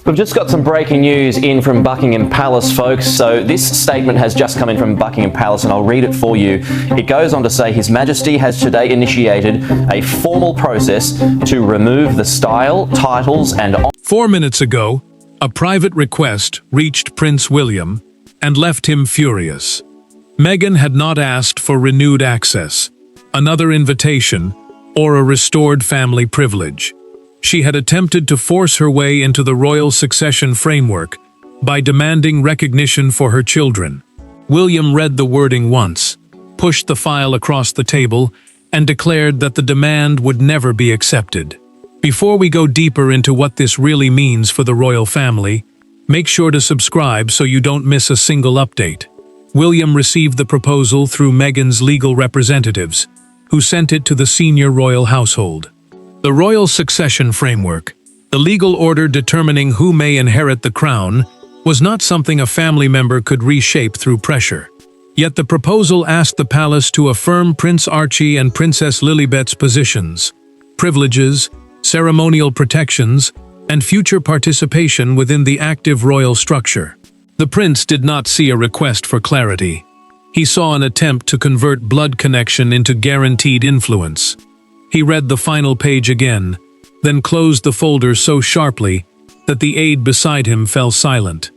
We've just got some breaking news in from Buckingham Palace, folks. So this statement has just come in from Buckingham Palace, and I'll read it for you. It goes on to say, His Majesty has today initiated a formal process to remove the style, titles and... 4 minutes ago, a private request reached Prince William and left him furious. Meghan had not asked for renewed access, another invitation, or a restored family privilege. She had attempted to force her way into the royal succession framework by demanding recognition for her children. William read the wording once, pushed the file across the table, and declared that the demand would never be accepted. Before we go deeper into what this really means for the royal family, make sure to subscribe so you don't miss a single update. William received the proposal through Meghan's legal representatives, who sent it to the senior royal household. The Royal Succession Framework, the legal order determining who may inherit the crown, was not something a family member could reshape through pressure. Yet the proposal asked the palace to affirm Prince Archie and Princess Lilibet's positions, privileges, ceremonial protections, and future participation within the active royal structure. The prince did not see a request for clarity. He saw an attempt to convert blood connection into guaranteed influence. He read the final page again, then closed the folder so sharply that the aide beside him fell silent.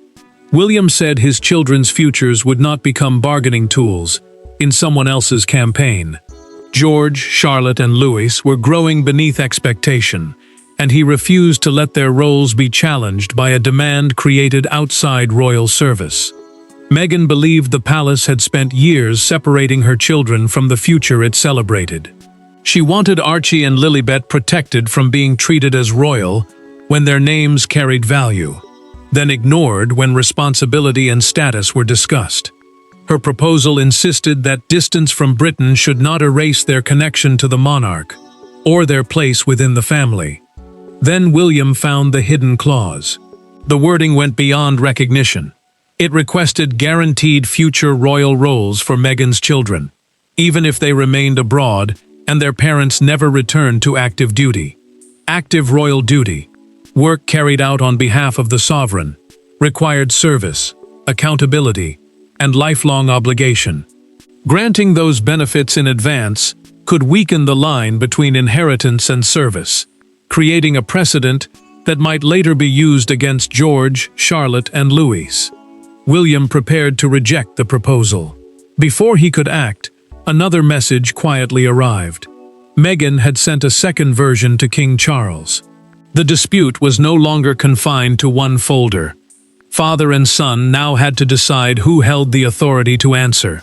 William said his children's futures would not become bargaining tools in someone else's campaign. George, Charlotte, and Louis were growing beneath expectation, and he refused to let their roles be challenged by a demand created outside royal service. Meghan believed the palace had spent years separating her children from the future it celebrated. She wanted Archie and Lilibet protected from being treated as royal when their names carried value, then ignored when responsibility and status were discussed. Her proposal insisted that distance from Britain should not erase their connection to the monarch, or their place within the family. Then William found the hidden clause. The wording went beyond recognition. It requested guaranteed future royal roles for Meghan's children, even if they remained abroad and their parents never returned to active duty. Active royal duty, work carried out on behalf of the sovereign, required service, accountability, and lifelong obligation. Granting those benefits in advance could weaken the line between inheritance and service, creating a precedent that might later be used against George, Charlotte, and Louis. William prepared to reject the proposal. Before he could act, another message quietly arrived. Meghan had sent a second version to King Charles. The dispute was no longer confined to one folder. Father and son now had to decide who held the authority to answer.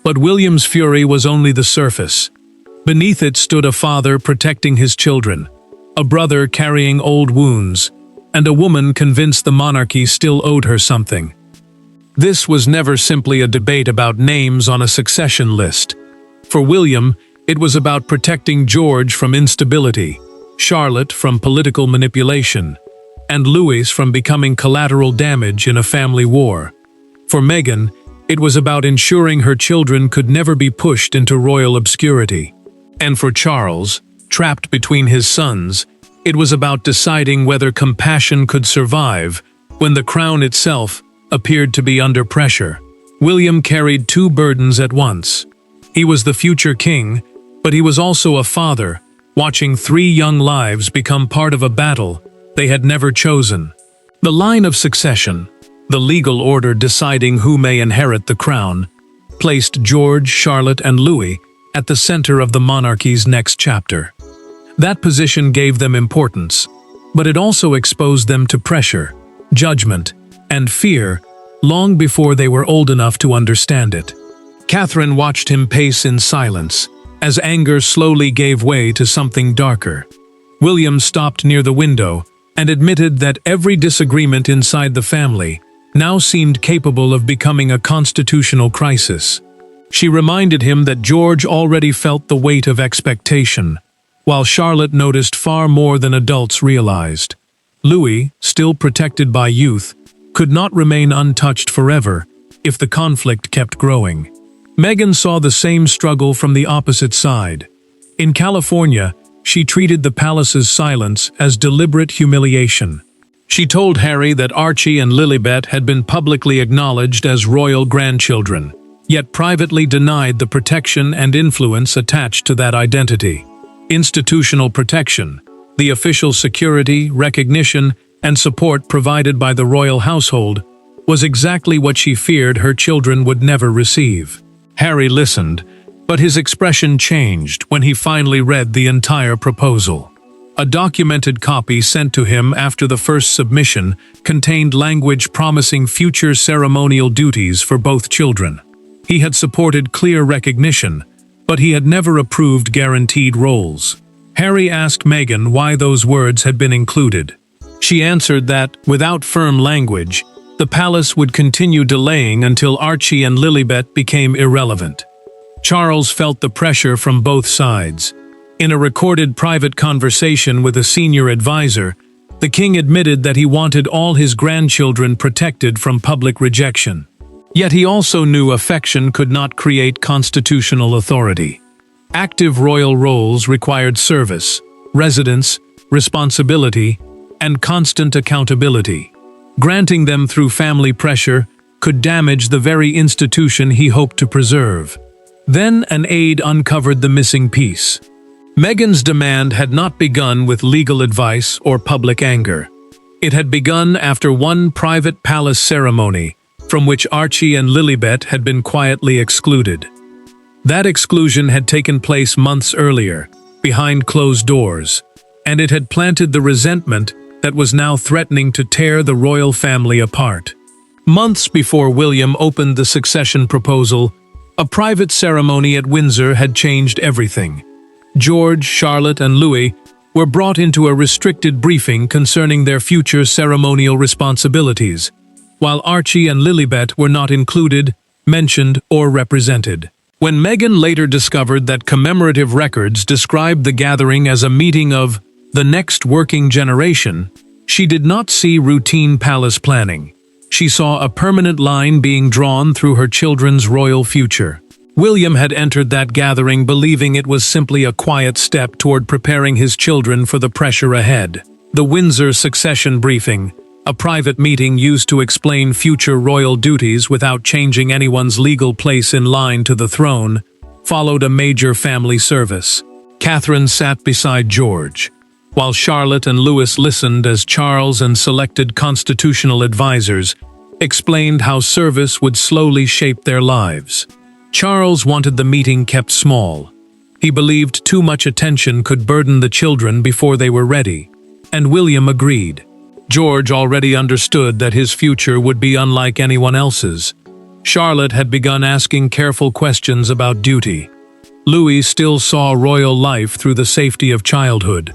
But William's fury was only the surface. Beneath it stood a father protecting his children, a brother carrying old wounds, and a woman convinced the monarchy still owed her something. This was never simply a debate about names on a succession list. For William, it was about protecting George from instability, Charlotte from political manipulation, and Louis from becoming collateral damage in a family war. For Meghan, it was about ensuring her children could never be pushed into royal obscurity. And for Charles, trapped between his sons, it was about deciding whether compassion could survive when the crown itself appeared to be under pressure. William carried two burdens at once. He was the future king, but he was also a father, watching 3 young lives become part of a battle they had never chosen. The line of succession, the legal order deciding who may inherit the crown, placed George, Charlotte, and Louis at the center of the monarchy's next chapter. That position gave them importance, but it also exposed them to pressure, judgment, and fear long before they were old enough to understand it. Catherine watched him pace in silence, as anger slowly gave way to something darker. William stopped near the window and admitted that every disagreement inside the family now seemed capable of becoming a constitutional crisis. She reminded him that George already felt the weight of expectation, while Charlotte noticed far more than adults realized. Louis, still protected by youth, could not remain untouched forever if the conflict kept growing. Meghan saw the same struggle from the opposite side. In California, she treated the palace's silence as deliberate humiliation. She told Harry that Archie and Lilibet had been publicly acknowledged as royal grandchildren, yet privately denied the protection and influence attached to that identity. Institutional protection, the official security, recognition, and support provided by the royal household, was exactly what she feared her children would never receive. Harry listened, but his expression changed when he finally read the entire proposal. A documented copy sent to him after the first submission contained language promising future ceremonial duties for both children. He had supported clear recognition, but he had never approved guaranteed roles. Harry asked Meghan why those words had been included. She answered that, without firm language, the palace would continue delaying until Archie and Lilibet became irrelevant. Charles felt the pressure from both sides. In a recorded private conversation with a senior advisor, the king admitted that he wanted all his grandchildren protected from public rejection. Yet he also knew affection could not create constitutional authority. Active royal roles required service, residence, responsibility, and constant accountability. Granting them through family pressure could damage the very institution he hoped to preserve. Then an aide uncovered the missing piece. Meghan's demand had not begun with legal advice or public anger. It had begun after one private palace ceremony, from which Archie and Lilibet had been quietly excluded. That exclusion had taken place months earlier, behind closed doors, and it had planted the resentment that was now threatening to tear the royal family apart. Months before William opened the succession proposal, a private ceremony at Windsor had changed everything. George, Charlotte, and Louis were brought into a restricted briefing concerning their future ceremonial responsibilities, while Archie and Lilibet were not included, mentioned, or represented. When Meghan later discovered that commemorative records described the gathering as a meeting of the next working generation, she did not see routine palace planning. She saw a permanent line being drawn through her children's royal future. William had entered that gathering believing it was simply a quiet step toward preparing his children for the pressure ahead. The Windsor succession briefing, a private meeting used to explain future royal duties without changing anyone's legal place in line to the throne, followed a major family service. Catherine sat beside George, while Charlotte and Louis listened as Charles and selected constitutional advisors explained how service would slowly shape their lives. Charles wanted the meeting kept small. He believed too much attention could burden the children before they were ready, and William agreed. George already understood that his future would be unlike anyone else's. Charlotte had begun asking careful questions about duty. Louis still saw royal life through the safety of childhood,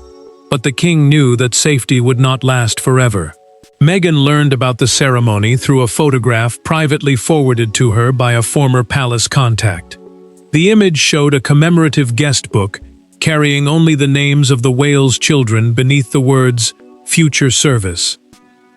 but the king knew that safety would not last forever. Meghan learned about the ceremony through a photograph privately forwarded to her by a former palace contact. The image showed a commemorative guest book carrying only the names of the Wales children beneath the words, "Future Service."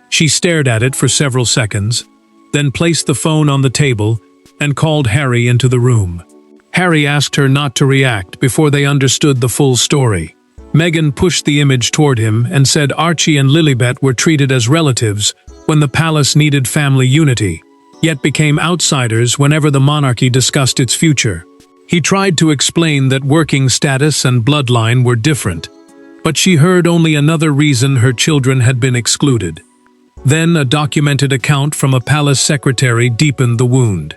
She stared at it for several seconds, then placed the phone on the table and called Harry into the room. Harry asked her not to react before they understood the full story. Meghan pushed the image toward him and said Archie and Lilibet were treated as relatives when the palace needed family unity, yet became outsiders whenever the monarchy discussed its future. He tried to explain that working status and bloodline were different, but she heard only another reason her children had been excluded. Then a documented account from a palace secretary deepened the wound.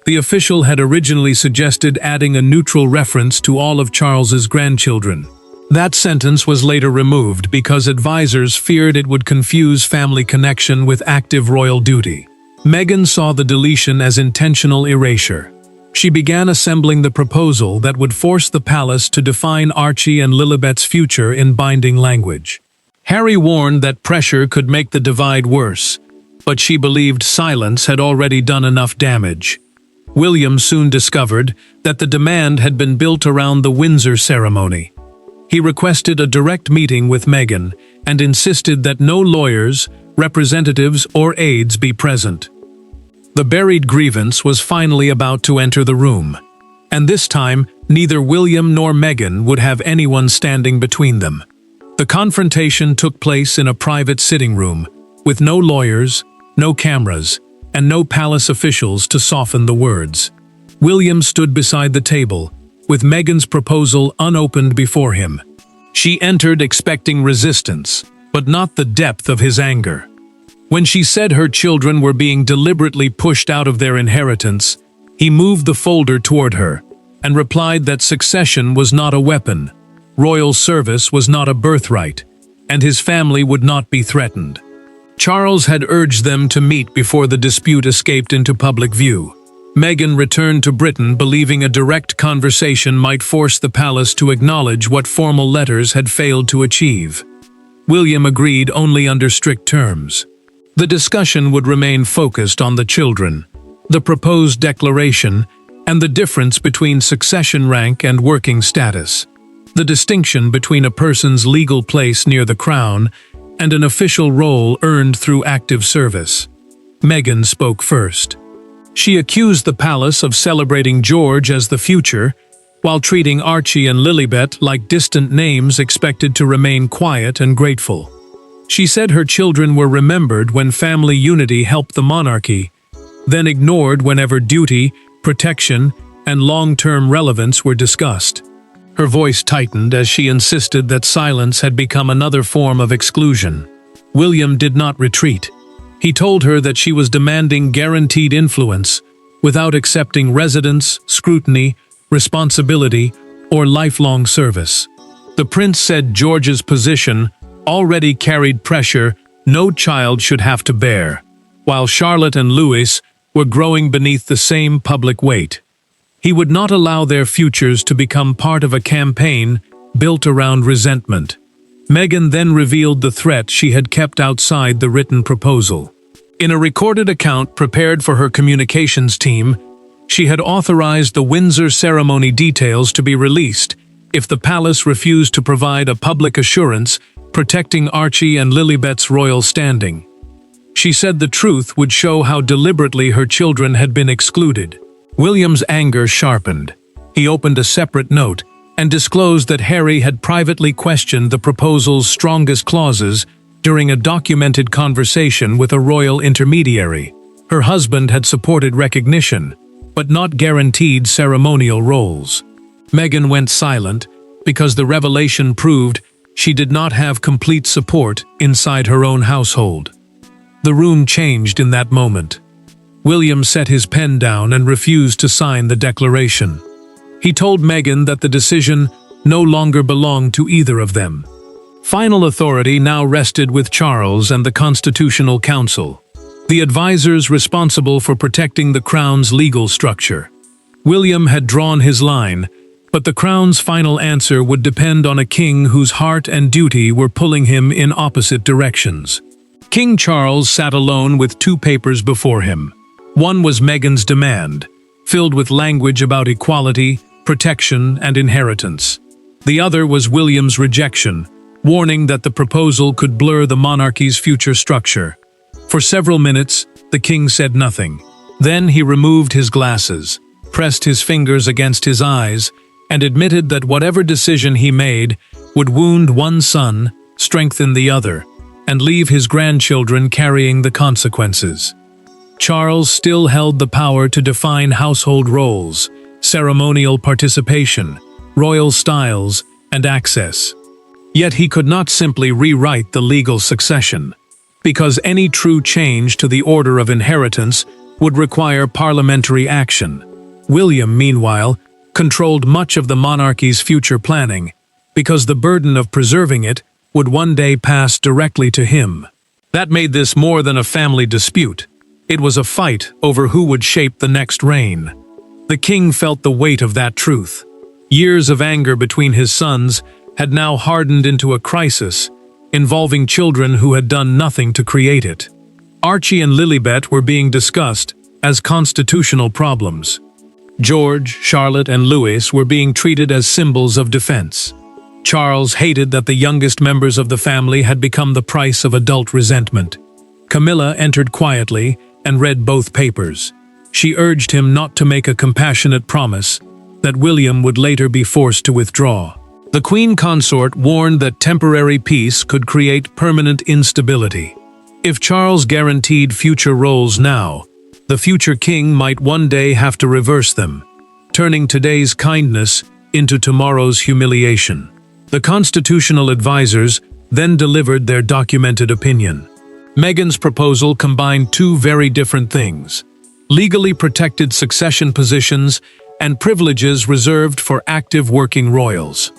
The official had originally suggested adding a neutral reference to all of Charles's grandchildren. That sentence was later removed because advisors feared it would confuse family connection with active royal duty. Meghan saw the deletion as intentional erasure. She began assembling the proposal that would force the palace to define Archie and Lilibet's future in binding language. Harry warned that pressure could make the divide worse, but she believed silence had already done enough damage. William soon discovered that the demand had been built around the Windsor ceremony. He requested a direct meeting with Meghan and insisted that no lawyers, representatives, or aides be present. The buried grievance was finally about to enter the room, and this time neither William nor Meghan would have anyone standing between them. The confrontation took place in a private sitting room, with no lawyers, no cameras, and no palace officials to soften the words. William stood beside the table, with Meghan's proposal unopened before him. She entered expecting resistance, but not the depth of his anger. When she said her children were being deliberately pushed out of their inheritance, he moved the folder toward her and replied that succession was not a weapon, royal service was not a birthright, and his family would not be threatened. Charles had urged them to meet before the dispute escaped into public view. Meghan returned to Britain believing a direct conversation might force the palace to acknowledge what formal letters had failed to achieve. William agreed only under strict terms. The discussion would remain focused on the children, the proposed declaration, and the difference between succession rank and working status, the distinction between a person's legal place near the crown and an official role earned through active service. Meghan spoke first. She accused the palace of celebrating George as the future, while treating Archie and Lilibet like distant names expected to remain quiet and grateful. She said her children were remembered when family unity helped the monarchy, then ignored whenever duty, protection, and long-term relevance were discussed. Her voice tightened as she insisted that silence had become another form of exclusion. William did not retreat. He told her that she was demanding guaranteed influence without accepting residence, scrutiny, responsibility, or lifelong service. The prince said George's position already carried pressure no child should have to bear, while Charlotte and Louis were growing beneath the same public weight. He would not allow their futures to become part of a campaign built around resentment. Meghan then revealed the threat she had kept outside the written proposal. In a recorded account prepared for her communications team, she had authorized the Windsor ceremony details to be released if the palace refused to provide a public assurance protecting Archie and Lilibet's royal standing. She said the truth would show how deliberately her children had been excluded. William's anger sharpened. He opened a separate note and disclosed that Harry had privately questioned the proposal's strongest clauses during a documented conversation with a royal intermediary. Her husband had supported recognition, but not guaranteed ceremonial roles. Meghan went silent because the revelation proved she did not have complete support inside her own household. The room changed in that moment. William set his pen down and refused to sign the declaration. He told Meghan that the decision no longer belonged to either of them. Final authority now rested with Charles and the Constitutional Council, the advisors responsible for protecting the Crown's legal structure. William had drawn his line, but the Crown's final answer would depend on a king whose heart and duty were pulling him in opposite directions. King Charles sat alone with two papers before him. One was Meghan's demand, filled with language about equality, protection, and inheritance. The other was William's rejection, warning that the proposal could blur the monarchy's future structure. For several minutes, the king said nothing. Then he removed his glasses, pressed his fingers against his eyes, and admitted that whatever decision he made would wound one son, strengthen the other, and leave his grandchildren carrying the consequences. Charles still held the power to define household roles, ceremonial participation, royal styles, and access. Yet he could not simply rewrite the legal succession, because any true change to the order of inheritance would require parliamentary action. William, meanwhile, controlled much of the monarchy's future planning, because the burden of preserving it would one day pass directly to him. That made this more than a family dispute. It was a fight over who would shape the next reign. The king felt the weight of that truth. Years of anger between his sons had now hardened into a crisis, involving children who had done nothing to create it. Archie and Lilibet were being discussed as constitutional problems. George, Charlotte, and Louis were being treated as symbols of defense. Charles hated that the youngest members of the family had become the price of adult resentment. Camilla entered quietly and read both papers. She urged him not to make a compassionate promise that William would later be forced to withdraw. The Queen Consort warned that temporary peace could create permanent instability. If Charles guaranteed future roles now, the future king might one day have to reverse them, turning today's kindness into tomorrow's humiliation. The constitutional advisors then delivered their documented opinion. Meghan's proposal combined two very different things: legally protected succession positions and privileges reserved for active working royals.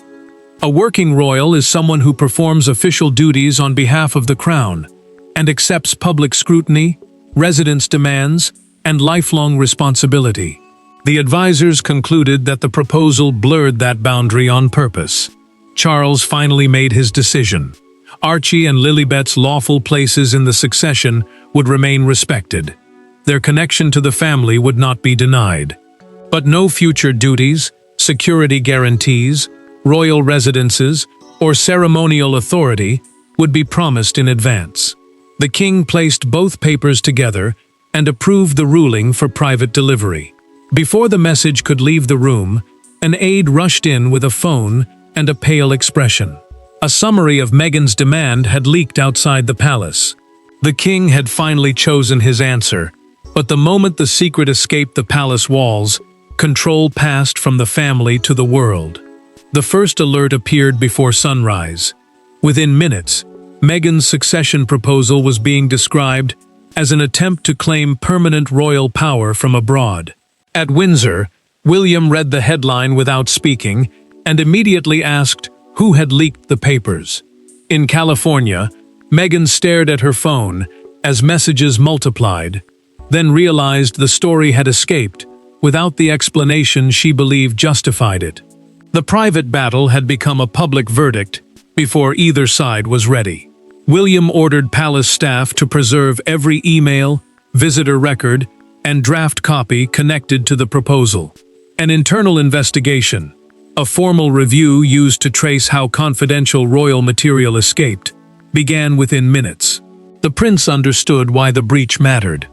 A working royal is someone who performs official duties on behalf of the crown and accepts public scrutiny, residence demands, and lifelong responsibility. The advisors concluded that the proposal blurred that boundary on purpose. Charles finally made his decision. Archie and Lilibet's lawful places in the succession would remain respected. Their connection to the family would not be denied. But no future duties, security guarantees, royal residences, or ceremonial authority would be promised in advance. The king placed both papers together and approved the ruling for private delivery. Before the message could leave the room, an aide rushed in with a phone and a pale expression. A summary of Meghan's demand had leaked outside the palace. The king had finally chosen his answer, but the moment the secret escaped the palace walls, control passed from the family to the world. The first alert appeared before sunrise. Within minutes, Meghan's succession proposal was being described as an attempt to claim permanent royal power from abroad. At Windsor, William read the headline without speaking and immediately asked who had leaked the papers. In California, Meghan stared at her phone as messages multiplied, then realized the story had escaped without the explanation she believed justified it. The private battle had become a public verdict before either side was ready. William ordered palace staff to preserve every email, visitor record, and draft copy connected to the proposal. An internal investigation, a formal review used to trace how confidential royal material escaped, began within minutes. The prince understood why the breach mattered.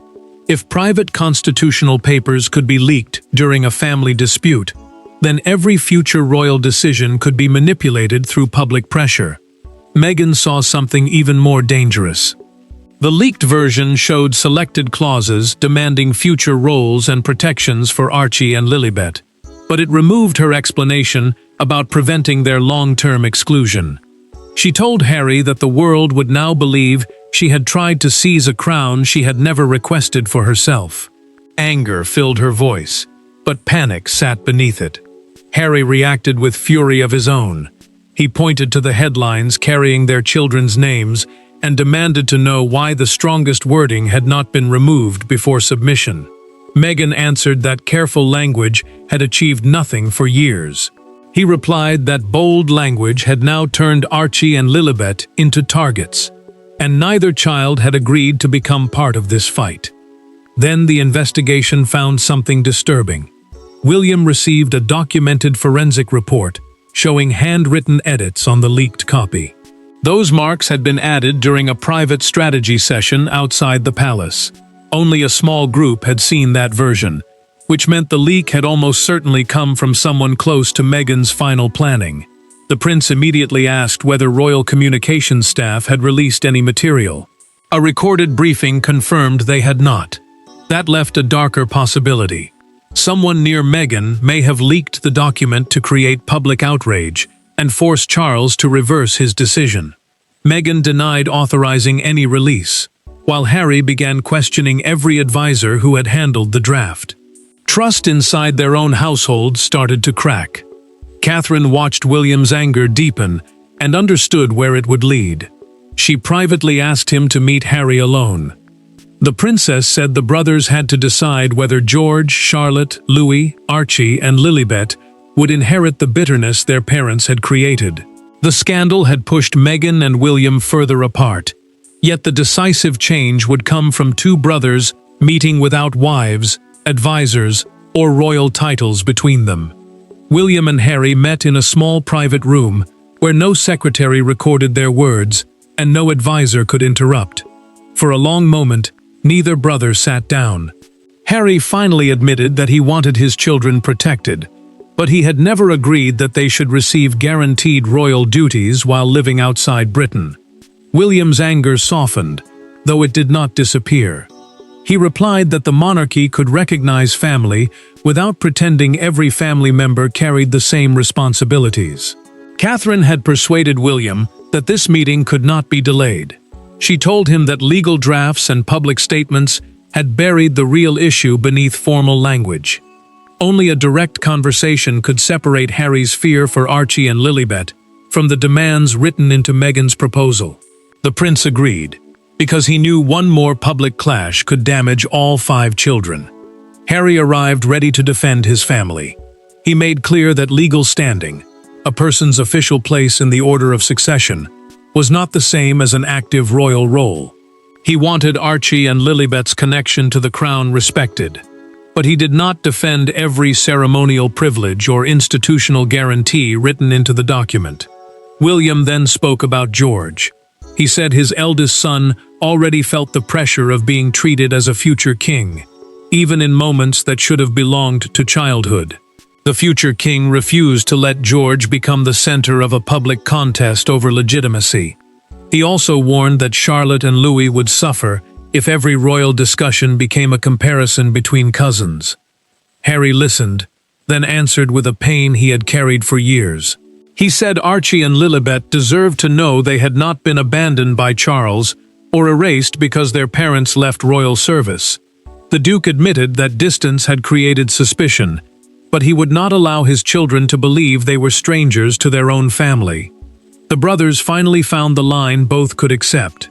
If private constitutional papers could be leaked during a family dispute, then every future royal decision could be manipulated through public pressure. Meghan saw something even more dangerous. The leaked version showed selected clauses demanding future roles and protections for Archie and Lilibet, but it removed her explanation about preventing their long-term exclusion. She told Harry that the world would now believe she had tried to seize a crown she had never requested for herself. Anger filled her voice, but panic sat beneath it. Harry reacted with fury of his own. He pointed to the headlines carrying their children's names and demanded to know why the strongest wording had not been removed before submission. Meghan answered that careful language had achieved nothing for years. He replied that bold language had now turned Archie and Lilibet into targets, and neither child had agreed to become part of this fight. Then the investigation found something disturbing. William received a documented forensic report showing handwritten edits on the leaked copy. Those marks had been added during a private strategy session outside the palace. Only a small group had seen that version, which meant the leak had almost certainly come from someone close to Meghan's final planning. The prince immediately asked whether royal communications staff had released any material. A recorded briefing confirmed they had not. That left a darker possibility. Someone near Meghan may have leaked the document to create public outrage and force Charles to reverse his decision. Meghan denied authorizing any release, while Harry began questioning every advisor who had handled the draft. Trust inside their own household started to crack. Catherine watched William's anger deepen and understood where it would lead. She privately asked him to meet Harry alone. The princess said the brothers had to decide whether George, Charlotte, Louis, Archie, and Lilibet would inherit the bitterness their parents had created. The scandal had pushed Meghan and William further apart, yet the decisive change would come from two brothers meeting without wives, advisors, or royal titles between them. William and Harry met in a small private room where no secretary recorded their words and no advisor could interrupt. For a long moment, neither brother sat down. Harry finally admitted that he wanted his children protected, but he had never agreed that they should receive guaranteed royal duties while living outside Britain. William's anger softened, though it did not disappear. He replied that the monarchy could recognize family without pretending every family member carried the same responsibilities. Catherine had persuaded William that this meeting could not be delayed. She told him that legal drafts and public statements had buried the real issue beneath formal language. Only a direct conversation could separate Harry's fear for Archie and Lilibet from the demands written into Meghan's proposal. The prince agreed, because he knew one more public clash could damage all 5 children. Harry arrived ready to defend his family. He made clear that legal standing, a person's official place in the order of succession, was not the same as an active royal role. He wanted Archie and Lilibet's connection to the crown respected, but he did not defend every ceremonial privilege or institutional guarantee written into the document. William then spoke about George. He said his eldest son already felt the pressure of being treated as a future king, even in moments that should have belonged to childhood. The future king refused to let George become the center of a public contest over legitimacy. He also warned that Charlotte and Louis would suffer if every royal discussion became a comparison between cousins. Harry listened, then answered with a pain he had carried for years. He said Archie and Lilibet deserved to know they had not been abandoned by Charles or erased because their parents left royal service. The Duke admitted that distance had created suspicion, but he would not allow his children to believe they were strangers to their own family. The brothers finally found the line both could accept.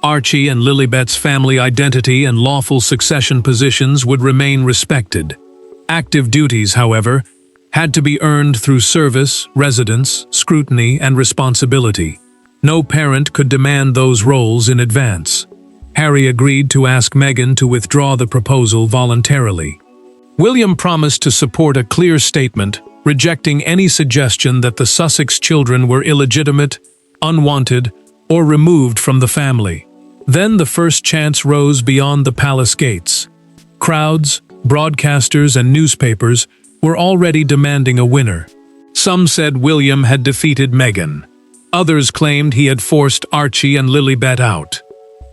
Archie and Lilibet's family identity and lawful succession positions would remain respected. Active duties, however, had to be earned through service, residence, scrutiny, and responsibility. No parent could demand those roles in advance. Harry agreed to ask Meghan to withdraw the proposal voluntarily. William promised to support a clear statement, rejecting any suggestion that the Sussex children were illegitimate, unwanted, or removed from the family. Then the first chance rose beyond the palace gates. Crowds, broadcasters, and newspapers were already demanding a winner. Some said William had defeated Meghan. Others claimed he had forced Archie and Lilibet out.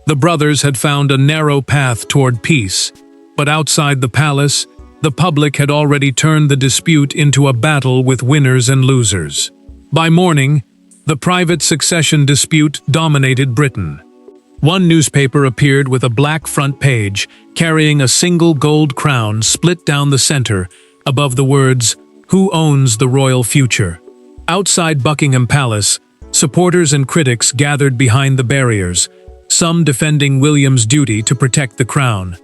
The brothers had found a narrow path toward peace, but outside the palace, the public had already turned the dispute into a battle with winners and losers. By morning, the private succession dispute dominated Britain. One newspaper appeared with a black front page carrying a single gold crown split down the center above the words, "Who owns the royal future?" Outside Buckingham Palace, supporters and critics gathered behind the barriers, some defending William's duty to protect the crown,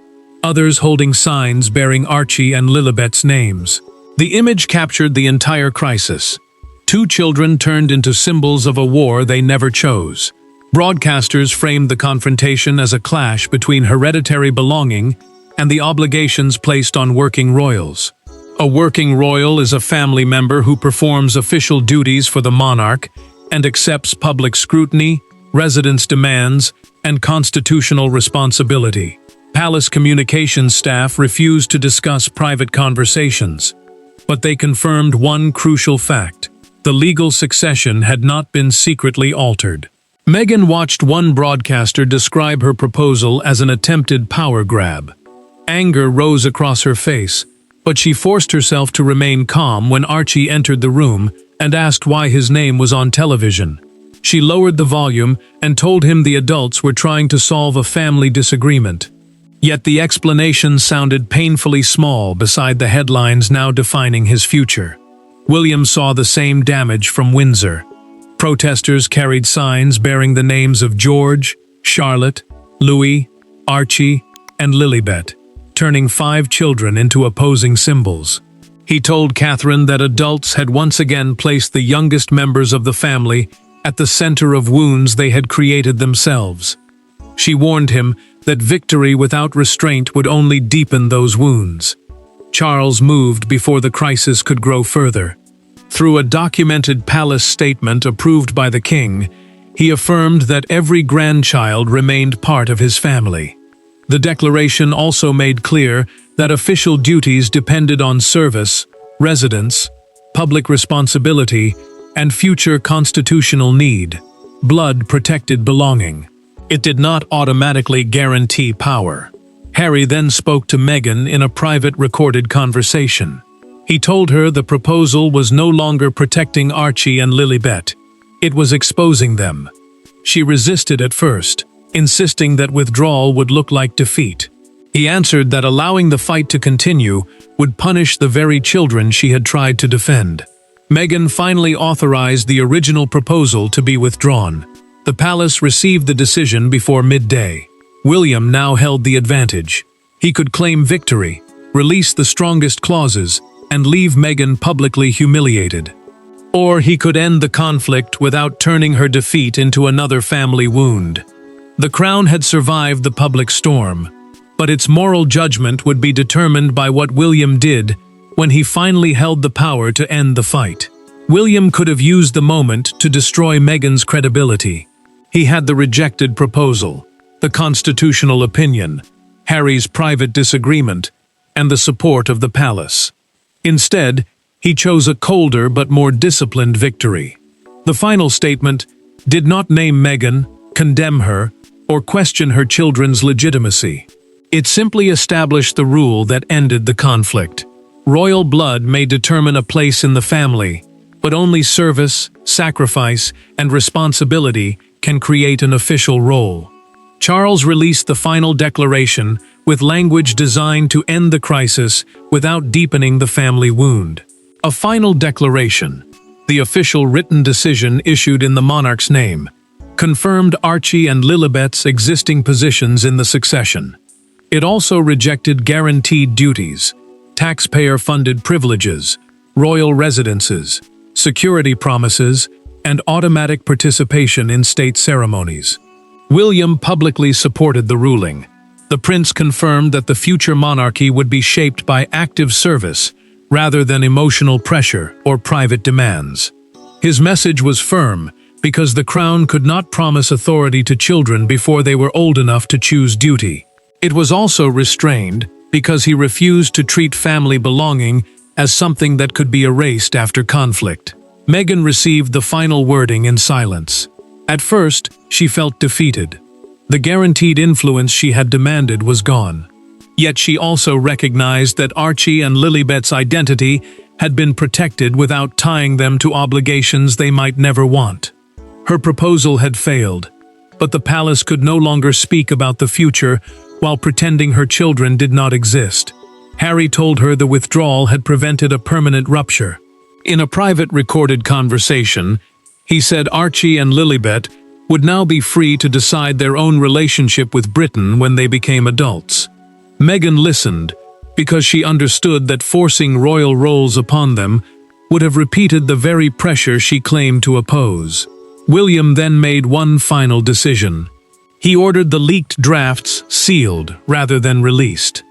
others holding signs bearing Archie and Lilibet's names. The image captured the entire crisis. 2 children turned into symbols of a war they never chose. Broadcasters framed the confrontation as a clash between hereditary belonging and the obligations placed on working royals. A working royal is a family member who performs official duties for the monarch and accepts public scrutiny, residence demands, and constitutional responsibility. Palace communications staff refused to discuss private conversations, but they confirmed one crucial fact: the legal succession had not been secretly altered. Meghan watched one broadcaster describe her proposal as an attempted power grab. Anger rose across her face, but she forced herself to remain calm when Archie entered the room and asked why his name was on television. She lowered the volume and told him the adults were trying to solve a family disagreement. Yet the explanation sounded painfully small beside the headlines now defining his future. William saw the same damage from Windsor. Protesters carried signs bearing the names of George, Charlotte, Louis, Archie, and Lilibet, turning 5 children into opposing symbols. He told Catherine that adults had once again placed the youngest members of the family at the center of wounds they had created themselves. She warned him that victory without restraint would only deepen those wounds. Charles moved before the crisis could grow further. Through a documented palace statement approved by the king, he affirmed that every grandchild remained part of his family. The declaration also made clear that official duties depended on service, residence, public responsibility, and future constitutional need. Blood protected belonging. It did not automatically guarantee power. Harry then spoke to Meghan in a private recorded conversation. He told her the proposal was no longer protecting Archie and Lilibet. It was exposing them. She resisted at first, insisting that withdrawal would look like defeat. He answered that allowing the fight to continue would punish the very children she had tried to defend. Meghan finally authorized the original proposal to be withdrawn. The palace received the decision before midday. William now held the advantage. He could claim victory, release the strongest clauses, and leave Meghan publicly humiliated. Or he could end the conflict without turning her defeat into another family wound. The crown had survived the public storm, but its moral judgment would be determined by what William did when he finally held the power to end the fight. William could have used the moment to destroy Meghan's credibility. He had the rejected proposal, the constitutional opinion, Harry's private disagreement, and the support of the palace. Instead, he chose a colder but more disciplined victory. The final statement did not name Meghan, condemn her, or question her children's legitimacy. It simply established the rule that ended the conflict. Royal blood may determine a place in the family, but only service, sacrifice, and responsibility can create an official role. Charles released the final declaration with language designed to end the crisis without deepening the family wound. A final declaration, the official written decision issued in the monarch's name, confirmed Archie and Lilibet's existing positions in the succession. It also rejected guaranteed duties, taxpayer-funded privileges, royal residences, security promises, and automatic participation in state ceremonies. William publicly supported the ruling. The prince confirmed that the future monarchy would be shaped by active service rather than emotional pressure or private demands. His message was firm because the crown could not promise authority to children before they were old enough to choose duty. It was also restrained because he refused to treat family belonging as something that could be erased after conflict. Meghan received the final wording in silence. At first, she felt defeated. The guaranteed influence she had demanded was gone. Yet she also recognized that Archie and Lilibet's identity had been protected without tying them to obligations they might never want. Her proposal had failed, but the palace could no longer speak about the future while pretending her children did not exist. Harry told her the withdrawal had prevented a permanent rupture. In a private recorded conversation, he said Archie and Lilibet would now be free to decide their own relationship with Britain when they became adults. Meghan listened because she understood that forcing royal roles upon them would have repeated the very pressure she claimed to oppose. William then made one final decision. He ordered the leaked drafts sealed rather than released.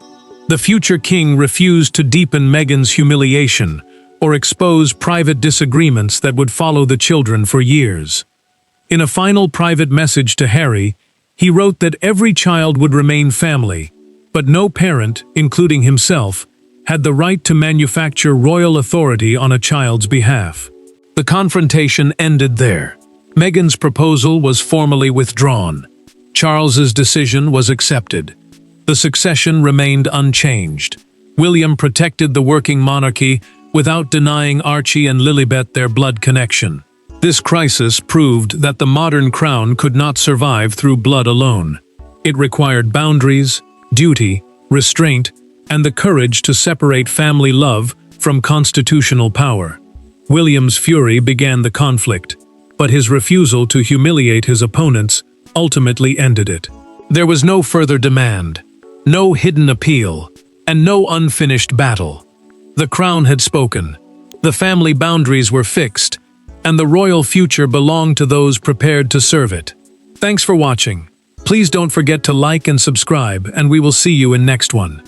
The future king refused to deepen Meghan's humiliation or expose private disagreements that would follow the children for years. In a final private message to Harry, he wrote that every child would remain family, but no parent, including himself, had the right to manufacture royal authority on a child's behalf. The confrontation ended there. Meghan's proposal was formally withdrawn. Charles's decision was accepted. The succession remained unchanged. William protected the working monarchy without denying Archie and Lilibet their blood connection. This crisis proved that the modern crown could not survive through blood alone. It required boundaries, duty, restraint, and the courage to separate family love from constitutional power. William's fury began the conflict, but his refusal to humiliate his opponents ultimately ended it. There was no further demand, no hidden appeal, and no unfinished battle. The crown had spoken, the family boundaries were fixed, and the royal future belonged to those prepared to serve it. Thanks for watching. Please don't forget to like and subscribe, and we will see you in next one.